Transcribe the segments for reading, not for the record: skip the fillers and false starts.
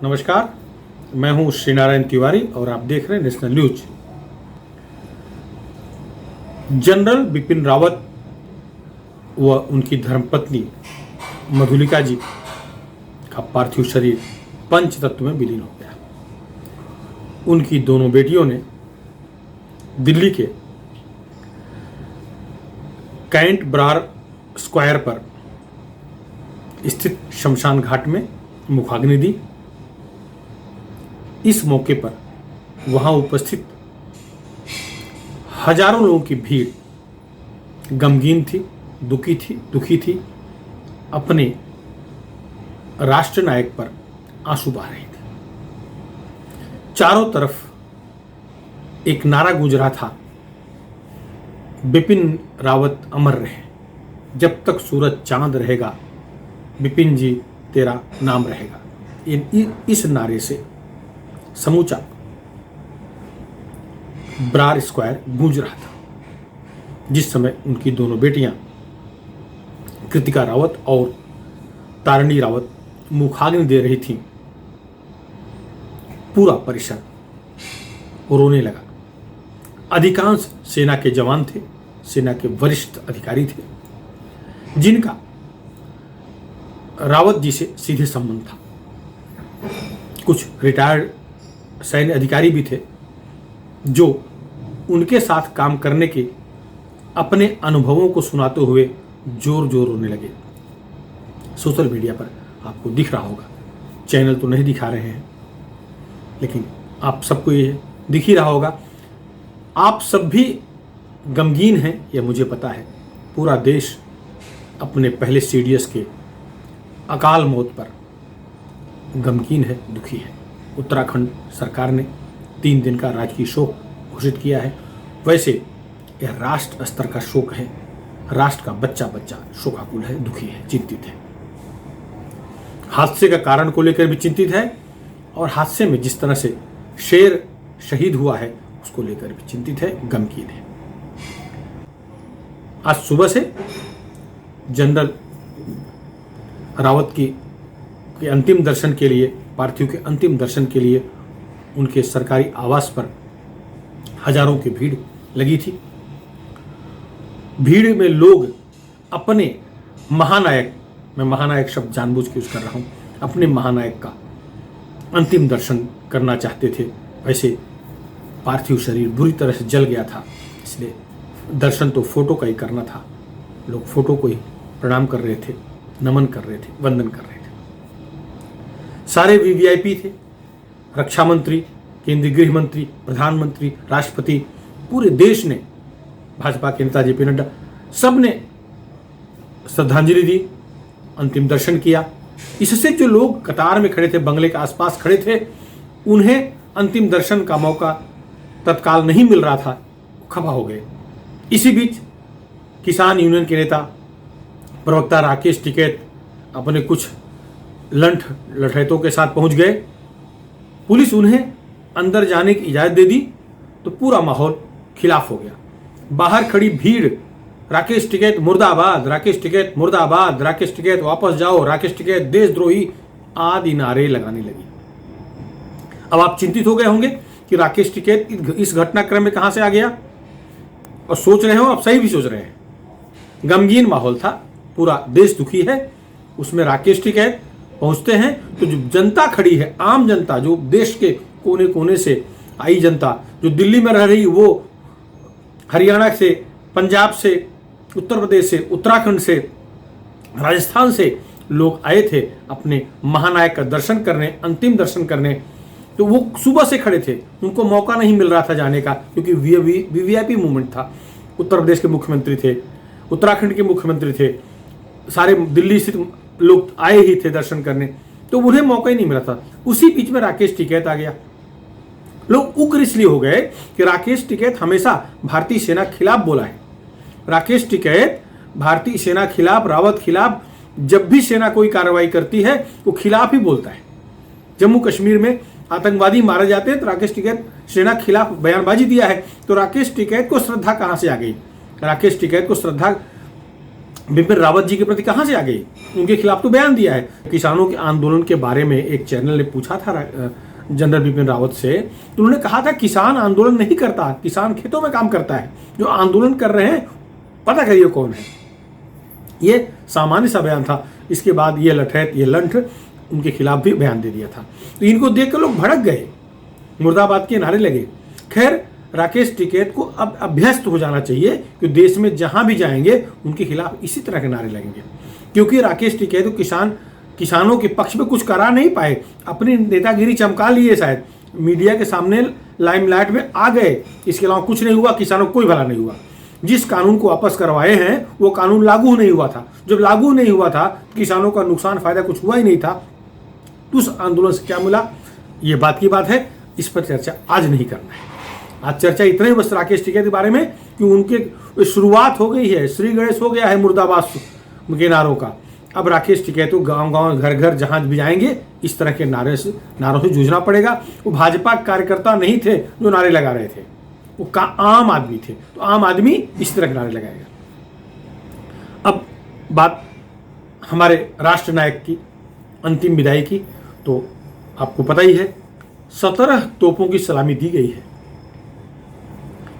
नमस्कार, मैं हूं श्रीनारायण तिवारी और आप देख रहे हैं national news. General Bipin Rawat व उनकी धर्मपत्नी मधुलिका जी का पार्थिव शरीर पंच तत्व में विलीन हो गया। उनकी दोनों बेटियों ने दिल्ली के कैंट ब्रार स्क्वायर पर स्थित शमशान घाट में मुखाग्नि दी। इस मौके पर वहां उपस्थित हजारों लोगों की भीड़ गमगीन थी, दुखी थी, अपने राष्ट्रनायक पर आंसू बहा रही थी। चारों तरफ एक नारा गूंज रहा था, बिपिन रावत अमर रहे, जब तक सूरज चांद रहेगा बिपिन जी तेरा नाम रहेगा। इस नारे से समूचा ब्रार स्क्वायर गूंज रहा था। जिस समय उनकी दोनों बेटियां कृतिका रावत और तारिणी रावत मुखाग्नि दे रही थीं, पूरा परिसर रोने लगा। अधिकांश सेना के जवान थे, सेना के वरिष्ठ अधिकारी थे, जिनका रावत जी से सीधे संबंध था। कुछ रिटायर्ड सैन्य अधिकारी भी थे जो उनके साथ काम करने के अपने अनुभवों को सुनाते हुए जोर जोर रोने लगे। सोशल मीडिया पर आपको दिख रहा होगा, चैनल तो नहीं दिखा रहे हैं, लेकिन आप सबको ये दिख ही रहा होगा। आप सब भी गमगीन हैं, यह मुझे पता है। पूरा देश अपने पहले सीडीएस के अकाल मौत पर गमगीन है, दुखी है। उत्तराखंड सरकार ने 3 दिन का राजकीय शोक घोषित किया है। वैसे यह राष्ट्र स्तर का शोक है। राष्ट्र का बच्चा बच्चा शोकाकुल है, दुखी है, चिंतित है। हादसे का कारण को लेकर भी चिंतित है और हादसे में जिस तरह से शेर शहीद हुआ है उसको लेकर भी चिंतित है, गमगीन है। आज सुबह से जनरल रावत के अंतिम दर्शन के लिए, पार्थिव के अंतिम दर्शन के लिए उनके सरकारी आवास पर हजारों की भीड़ लगी थी। भीड़ में लोग अपने महानायक, मैं महानायक शब्द जानबूझ के यूज कर रहा हूं, अपने महानायक का अंतिम दर्शन करना चाहते थे। वैसे पार्थिव शरीर बुरी तरह से जल गया था, इसलिए दर्शन तो फोटो का ही करना था। लोग फोटो को ही प्रणाम कर रहे थे, नमन कर रहे थे, वंदन कर रहे थे। सारे वीवीआईपी थे, रक्षा मंत्री, केंद्रीय गृह मंत्री, प्रधानमंत्री, राष्ट्रपति, पूरे देश ने, भाजपा के नेता जेपी नड्डा, सब ने श्रद्धांजलि दी, अंतिम दर्शन किया। इससे जो लोग कतार में खड़े थे, बंगले के आसपास खड़े थे, उन्हें अंतिम दर्शन का मौका तत्काल नहीं मिल रहा था, खफा हो गए। इसी बीच किसान यूनियन के नेता, प्रवक्ता राकेश टिकैत अपने कुछ लठैतों के साथ पहुंच गए। पुलिस उन्हें अंदर जाने की इजाजत दे दी तो पूरा माहौल खिलाफ हो गया। बाहर खड़ी भीड़ राकेश टिकैत मुर्दाबाद, राकेश टिकैत मुर्दाबाद, राकेश टिकैत वापस जाओ, राकेश टिकैत देशद्रोही आदि नारे लगाने लगी। अब आप चिंतित हो गए होंगे कि राकेश टिकैत इस घटनाक्रम में कहां से आ गया, और सोच रहे हो, आप सही भी सोच रहे हैं। गमगीन माहौल था, पूरा देश दुखी है, उसमें राकेश टिकैत पहुंचते हैं तो जो जनता खड़ी है, आम जनता, जो देश के कोने कोने से आई जनता, जो दिल्ली में रह रही, वो हरियाणा से, पंजाब से, उत्तर प्रदेश से, उत्तराखंड से, राजस्थान से लोग आए थे अपने महानायक का दर्शन करने, अंतिम दर्शन करने। तो वो सुबह से खड़े थे, उनको मौका नहीं मिल रहा था जाने का, क्योंकि वीवीआईपी मूवमेंट था। उत्तर प्रदेश के मुख्यमंत्री थे, उत्तराखंड के मुख्यमंत्री थे, सारे दिल्ली स्थित लोग आए ही थे दर्शन करने, तो उन्हें मौका ही नहीं मिला था। उसी बीच में राकेश टिकैत आ गया। लोग उग्र इसलिए हो गए कि राकेश टिकैत हमेशा भारतीय सेना खिलाफ बोला है। राकेश टिकैत भारतीय सेना खिलाफ, रावत खिलाफ, जब भी सेना कोई कार्रवाई करती है वो खिलाफ ही बोलता है। जम्मू कश्मीर में आतंकवादी मारे जाते हैं तो राकेश टिकैत सेना खिलाफ बयानबाजी दिया है। तो राकेश टिकैत को श्रद्धा कहां से आ गई? राकेश टिकैत को श्रद्धा बिपिन रावत जी के प्रति कहां से आ गई? उनके खिलाफ तो बयान दिया है। किसानों के आंदोलन के बारे में एक चैनल ने पूछा था जनरल बिपिन रावत से, तो उन्होंने कहा था किसान आंदोलन नहीं करता, किसान खेतों में काम करता है। जो आंदोलन कर रहे हैं पता करिए कौन है। ये सामान्य सा बयान था। इसके बाद ये लठैत, ये लंठ उनके खिलाफ भी बयान दे दिया था। तो इनको देखकर लोग भड़क गए, मुर्दाबाद के नारे लगे। खैर, राकेश टिकैत को अब अभ्यस्त हो जाना चाहिए कि देश में जहां भी जाएंगे उनके खिलाफ इसी तरह के नारे लगेंगे, क्योंकि राकेश टिकैत को किसानों के पक्ष में कुछ करा नहीं पाए, अपनी नेतागिरी चमका लिए, शायद मीडिया के सामने लाइमलाइट में आ गए, इसके अलावा कुछ नहीं हुआ, किसानों को कोई भला नहीं हुआ। जिस कानून को वापस करवाए हैं वो कानून लागू नहीं हुआ था। जब लागू नहीं हुआ था किसानों का नुकसान फायदा कुछ हुआ ही नहीं था, तो उस आंदोलन से क्या मिला, ये बात की बात है। इस पर चर्चा आज नहीं करना है। आज चर्चा इतना ही बस राकेश टिकैत के बारे में कि उनके शुरुआत हो गई है, श्री गणेश हो गया है मुर्दाबाद के नारों का। अब राकेश टिकैत को गांव-गांव, घर-घर जहां भी जाएंगे इस तरह के नारों से जूझना पड़ेगा। वो भाजपा कार्यकर्ता नहीं थे जो नारे लगा रहे थे, वो आम आदमी थे। तो आम आदमी इस तरह के नारे लगाएगा। अब बात हमारे राष्ट्र नायक की अंतिम विदाई की, तो आपको पता ही है 17 तोपों की सलामी दी गई है।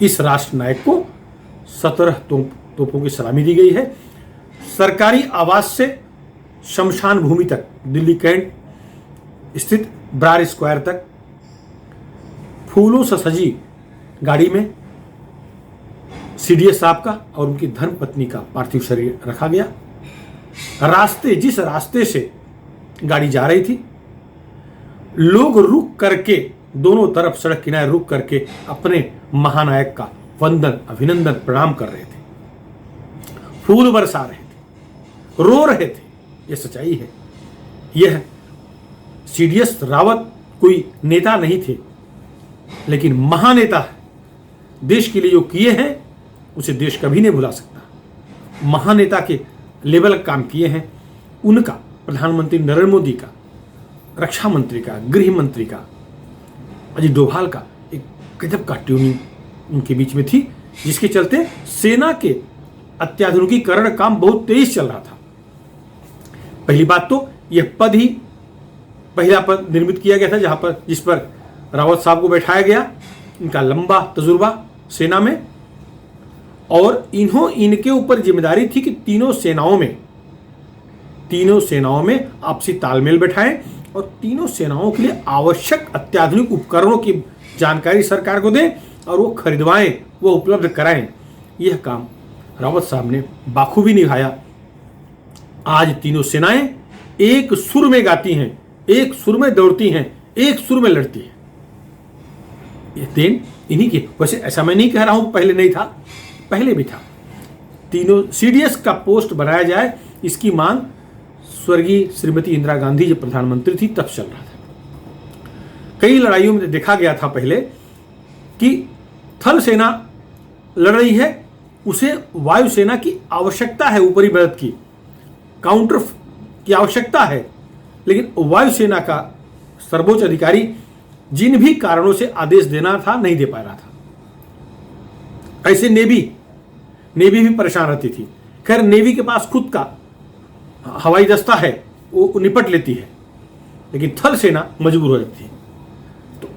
इस राष्ट्र नायक को 17 तोपों की सलामी दी गई है। सरकारी आवास से शमशान भूमि तक, दिल्ली कैंट स्थित ब्रार स्क्वायर तक फूलों से सजी गाड़ी में सीडीएस साहब का और उनकी धर्मपत्नी का पार्थिव शरीर रखा गया। जिस रास्ते से गाड़ी जा रही थी, लोग रुक करके दोनों तरफ सड़क किनारे रुक करके अपने महानायक का वंदन, अभिनंदन, प्रणाम कर रहे थे, फूल बरसा रहे थे, रो रहे थे। यह सच्चाई है। यह सीडीएस रावत कोई नेता नहीं थे, लेकिन महानेता है। देश के लिए जो किए हैं उसे देश कभी नहीं भुला सकता। महानेता के लेवल काम किए हैं। उनका, प्रधानमंत्री नरेंद्र मोदी का, रक्षा मंत्री का, गृह मंत्री का, अजीत डोभाल का एक गजब का ट्यूनिंग उनके बीच में थी, जिसके चलते सेना के अत्याधुनिकीकरण काम बहुत तेज चल रहा था। पहली बात तो यह पहला पद निर्मित किया गया था जिस पर रावत साहब को बैठाया गया। इनका लंबा तजुर्बा सेना में, और इनके ऊपर जिम्मेदारी थी कि तीनों सेनाओं में आपसी तालमेल बैठाएं और तीनों सेनाओं के लिए आवश्यक अत्याधुनिक उपकरणों की जानकारी सरकार को दें और वो खरीदवाएं, वो उपलब्ध कराएं। यह काम रावत साहब ने बाखूबी निभाया। आज तीनों सेनाएं एक सुर में गाती हैं, एक सुर में दौड़ती हैं, एक सुर में लड़ती हैं। ये देन इन्हीं की। वैसे ऐसा मैं नहीं कह रहा हूं पहले नहीं था, पहले भी था। तीनों सीडीएस का पोस्ट बनाया जाए, इसकी मांग स्वर्गीय श्रीमती इंदिरा गांधी जब प्रधानमंत्री थी तब चल रहा था। कई लड़ाइयों में देखा गया था पहले कि थल सेना लड़ रही है, उसे वायुसेना की आवश्यकता है, ऊपरी मदद की, काउंटर की आवश्यकता है, लेकिन वायुसेना का सर्वोच्च अधिकारी जिन भी कारणों से आदेश देना था नहीं दे पा रहा था। ऐसे नेवी भी परेशान रहती थी। खैर, नेवी के पास खुद का हवाई दस्ता है, वो निपट लेती है, लेकिन थल सेना मजबूर हो जाती है। तो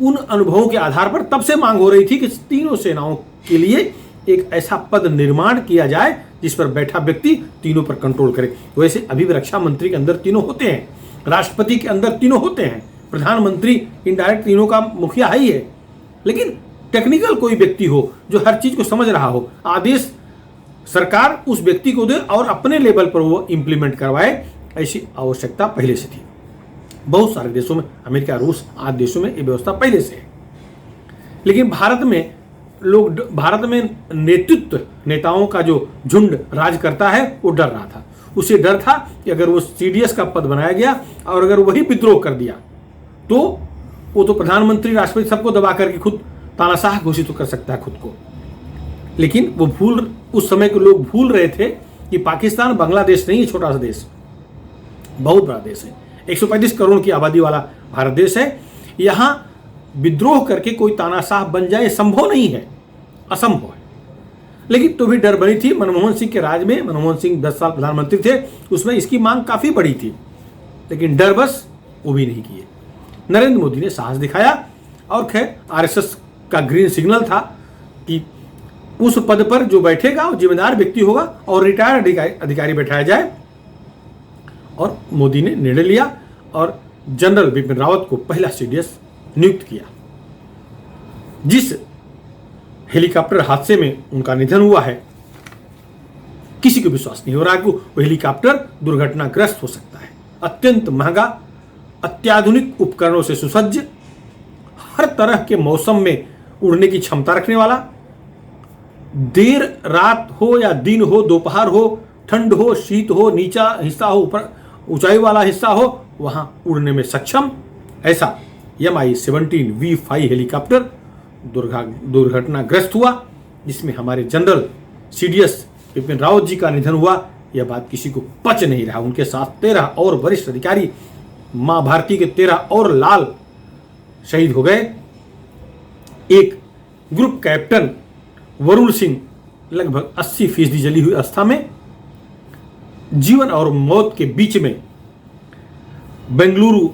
उन अनुभवों के आधार पर तब से मांग हो रही थी कि तीनों सेनाओं के लिए एक ऐसा पद निर्माण किया जाए जिस पर बैठा व्यक्ति तीनों पर कंट्रोल करे। वैसे अभी भी रक्षा मंत्री के अंदर तीनों होते हैं, राष्ट्रपति के अंदर तीनों होते हैं, प्रधानमंत्री इनडायरेक्ट तीनों का मुखिया है ही है, लेकिन टेक्निकल कोई व्यक्ति हो जो हर चीज को समझ रहा हो, आदेश सरकार उस व्यक्ति को दे और अपने लेवल पर वो इंप्लीमेंट करवाए, ऐसी आवश्यकता पहले से थी। बहुत सारे देशों में, अमेरिका, रूस आदि देशों में ये व्यवस्था पहले से है। लेकिन भारत में नेताओं का जो झुंड राज करता है वो डर रहा था। उसे डर था कि अगर वो सीडीएस का पद बनाया गया और अगर वही विद्रोह कर दिया तो वो तो प्रधानमंत्री, राष्ट्रपति सबको दबा करके खुद तानाशाह घोषित कर सकता है खुद को। लेकिन उस समय के लोग भूल रहे थे कि पाकिस्तान बांग्लादेश नहीं है, छोटा सा देश, बहुत बड़ा देश है। 135 करोड़ की आबादी वाला भारत देश है। यहां विद्रोह करके कोई तानाशाह बन जाए संभव नहीं है, असंभव है। लेकिन तो भी डर बनी थी। मनमोहन सिंह के राज में, मनमोहन सिंह 10 साल प्रधानमंत्री थे, उसमें इसकी मांग काफ़ी बड़ी थी, लेकिन डर बस वो भी नहीं किए। नरेंद्र मोदी ने साहस दिखाया और खैर आरएसएस का ग्रीन सिग्नल था कि उस पद पर जो बैठेगा वो जिम्मेदार व्यक्ति होगा और रिटायर्ड अधिकारी बैठाया जाए। और मोदी ने निर्णय लिया और जनरल बिपिन रावत को पहला सीडीएस नियुक्त किया। जिस हेलीकॉप्टर हादसे में उनका निधन हुआ है, किसी को विश्वास नहीं हो रहा है कि वो हेलीकॉप्टर दुर्घटनाग्रस्त हो सकता है। अत्यंत महंगा, अत्याधुनिक उपकरणों से सुसज्ज, हर तरह के मौसम में उड़ने की क्षमता रखने वाला, देर रात हो या दिन हो, दोपहर हो, ठंड हो, शीत हो, नीचा हिस्सा हो, ऊपर ऊंचाई वाला हिस्सा हो, वहां उड़ने में सक्षम ऐसा MI-17 V5 हेलीकॉप्टर दुर्घटनाग्रस्त हुआ, जिसमें हमारे जनरल CDS बिपिन रावत जी का निधन हुआ। यह बात किसी को पच नहीं रहा। उनके साथ 13 और वरिष्ठ अधिकारी, मां भारती के 13 और लाल शहीद हो गए। एक ग्रुप कैप्टन वरुण सिंह लगभग 80% जली हुई अवस्था में जीवन और मौत के बीच में बेंगलुरु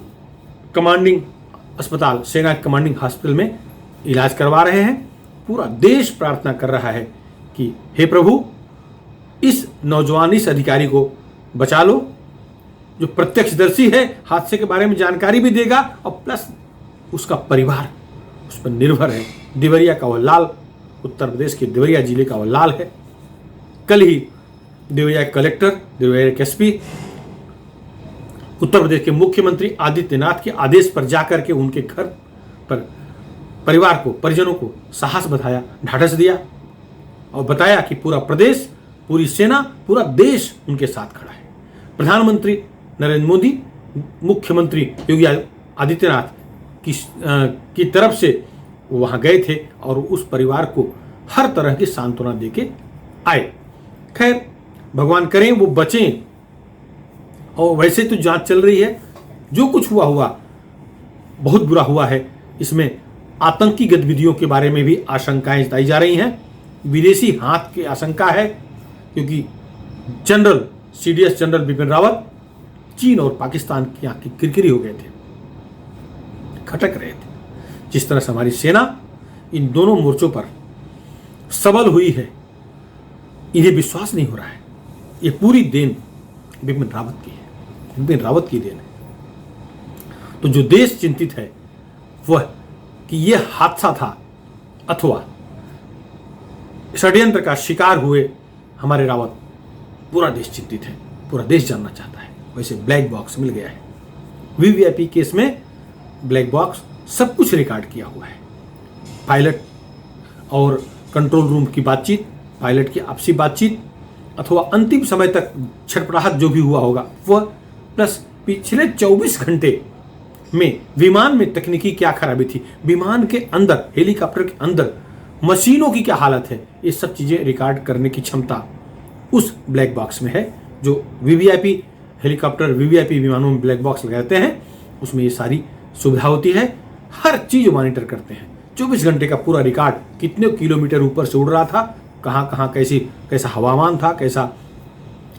कमांडिंग अस्पताल, सेना कमांडिंग हॉस्पिटल में इलाज करवा रहे हैं। पूरा देश प्रार्थना कर रहा है कि हे प्रभु, इस नौजवान, इस अधिकारी को बचा लो, जो प्रत्यक्षदर्शी है, हादसे के बारे में जानकारी भी देगा और प्लस उसका परिवार उस पर निर्भर है। देवरिया का वह लाल, उत्तर प्रदेश के देवरिया जिले का वह लाल है। कल ही देवरिया कलेक्टर, देवरिया के एसपी, उत्तर प्रदेश के मुख्यमंत्री आदित्यनाथ के आदेश पर जाकर के उनके घर पर परिवार को, परिजनों को साहस बताया, ढाढ़स दिया और बताया कि पूरा प्रदेश, पूरी सेना, पूरा देश उनके साथ खड़ा है। प्रधानमंत्री नरेंद्र मोदी, मुख्यमंत्री योगी आदित्यनाथ की तरफ से वहां गए थे और उस परिवार को हर तरह की सांत्वना देके आए। खैर, भगवान करें वो बचें। और वैसे तो जांच चल रही है, जो कुछ हुआ बहुत बुरा हुआ है। इसमें आतंकी गतिविधियों के बारे में भी आशंकाएं जताई जा रही हैं। विदेशी हाथ की आशंका है, क्योंकि general CDS general Bipin Rawat चीन और पाकिस्तान की आंख की किरकिरी हो गए थे, खटक रहे थे। जिस तरह से हमारी सेना इन दोनों मोर्चों पर सबल हुई है, इन्हें विश्वास नहीं हो रहा है। ये पूरी देन बिपिन रावत की है, बिपिन रावत की देन है। तो जो देश चिंतित है वह कि यह हादसा था अथवा षड्यंत्र का शिकार हुए हमारे रावत, पूरा देश चिंतित है, पूरा देश जानना चाहता है। वैसे ब्लैक बॉक्स मिल गया है। VVIP केस में ब्लैक बॉक्स सब कुछ रिकॉर्ड किया हुआ है। पायलट और कंट्रोल रूम की बातचीत, पायलट की आपसी बातचीत अथवा अंतिम समय तक छटपटाहट जो भी हुआ होगा वह, प्लस पिछले 24 घंटे में विमान में तकनीकी क्या खराबी थी, विमान के अंदर, हेलीकॉप्टर के अंदर मशीनों की क्या हालत है, ये सब चीजें रिकॉर्ड करने की क्षमता उस ब्लैक बॉक्स में है। जो VVIP हेलीकॉप्टर, VVIP विमानों में ब्लैक बॉक्स लगाते हैं, उसमें ये सारी सुविधा होती है। हर चीज मॉनिटर करते हैं। 24 घंटे का पूरा रिकॉर्ड, कितने किलोमीटर ऊपर से उड़ रहा था, कहाँ कहाँ कैसा हवामान था, कैसा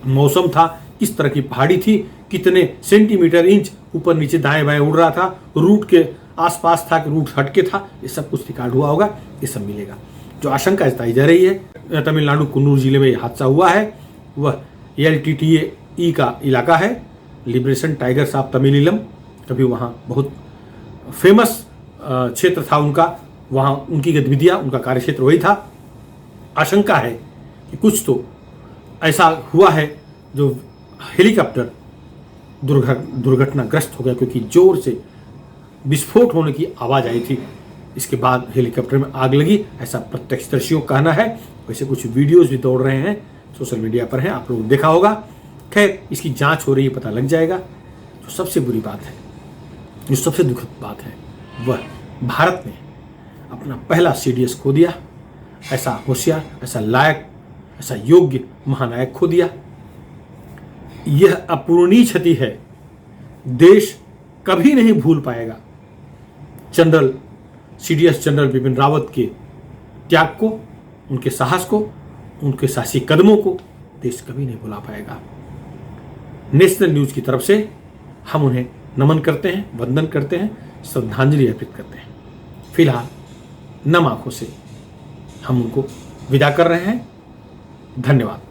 मौसम था, किस तरह की पहाड़ी थी, कितने सेंटीमीटर इंच ऊपर नीचे दाएं बाएं उड़ रहा था, रूट के आसपास था कि रूट हटके था, ये सब कुछ रिकॉर्ड हुआ होगा, ये सब मिलेगा। जो आशंका जताई जा रही है, तमिलनाडु कुन्नूर जिले में हादसा हुआ है, वह LTTE का इलाका है, लिबरेशन टाइगर्स ऑफ तमिलीलम। कभी वहाँ बहुत फेमस क्षेत्र था उनका, वहाँ उनकी गतिविधियाँ, उनका कार्यक्षेत्र वही था। आशंका है कि कुछ तो ऐसा हुआ है जो हेलीकॉप्टर दुर्घटनाग्रस्त हो गया, क्योंकि जोर से विस्फोट होने की आवाज़ आई थी। इसके बाद हेलीकॉप्टर में आग लगी, ऐसा प्रत्यक्षदर्शियों का कहना है। वैसे कुछ वीडियोस भी दौड़ रहे हैं, सोशल मीडिया पर हैं, आप लोगों ने देखा होगा। खैर, इसकी जांच हो रही है, पता लग जाएगा। जो सबसे बुरी बात है, जो सबसे दुखद बात है, वह भारत ने अपना पहला CDS खो दिया। ऐसा होशियार, ऐसा लायक, ऐसा योग्य महानायक खो दिया। यह अपूरणीय क्षति है। देश कभी नहीं भूल पाएगा general CDS general Bipin Rawat के त्याग को, उनके साहस को उनके साहसी कदमों को देश कभी नहीं भुला पाएगा। नेशनल न्यूज की तरफ से हम उन्हें नमन करते हैं, वंदन करते हैं, श्रद्धांजलि अर्पित करते हैं। फिलहाल नम आंखों से हम उनको विदा कर रहे हैं। धन्यवाद।